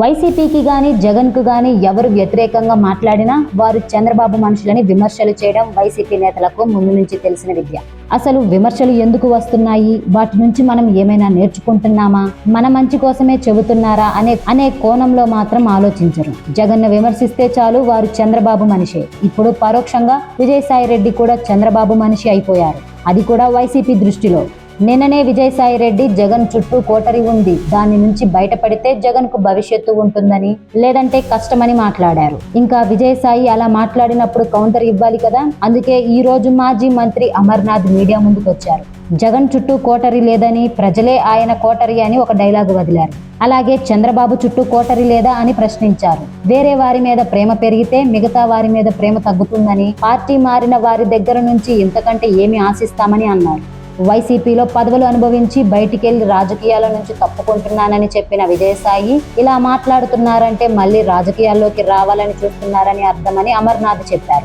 వైసీపీకి గాని జగన్కు గాని ఎవరు వ్యతిరేకంగా మాట్లాడినా వారు చంద్రబాబు మనుషులని విమర్శలు చేయడం వైసీపీ నేతలకు ముందు నుంచి తెలిసిన విద్య. అసలు విమర్శలు ఎందుకు వస్తున్నాయి, వాటి నుంచి మనం ఏమైనా నేర్చుకుంటున్నామా, మన మంచి కోసమే చెబుతున్నారా అనే కోణంలో మాత్రం ఆలోచించరు. జగన్ను విమర్శిస్తే చాలు వారు చంద్రబాబు మనిషే. ఇప్పుడు పరోక్షంగా విజయసాయి రెడ్డి కూడా చంద్రబాబు మనిషి అయిపోయారు, అది కూడా వైసీపీ దృష్టిలో. నిన్ననే విజయసాయి రెడ్డి జగన్ చుట్టూ కోటరి ఉంది, దాని నుంచి బయటపడితే జగన్ కు భవిష్యత్తు ఉంటుందని లేదంటే కష్టమని మాట్లాడారు. ఇంకా విజయసాయి అలా మాట్లాడినప్పుడు కౌంటర్ ఇవ్వాలి కదా. అందుకే ఈ రోజు మాజీ మంత్రి అమర్నాథ్ మీడియా ముందుకు వచ్చారు. జగన్ చుట్టూ కోటరి లేదని, ప్రజలే ఆయన కోటరి అని ఒక డైలాగు వదిలారు. అలాగే చంద్రబాబు చుట్టూ కోటరి లేదా అని ప్రశ్నించారు. వేరే వారి మీద ప్రేమ పెరిగితే మిగతా వారి మీద ప్రేమ తగ్గుతుందని, పార్టీ మారిన వారి దగ్గర నుంచి ఇంతకంటే ఏమి ఆశిస్తామని అన్నారు. వైసీపీలో పదవులు అనుభవించి బయటికెళ్లి రాజకీయాల నుంచి తప్పుకుంటున్నానని చెప్పిన విజయసాయి ఇలా మాట్లాడుతున్నారంటే మళ్ళీ రాజకీయాల్లోకి రావాలని చూస్తున్నారని అర్థమని అమర్నాథ్ చెప్పారు.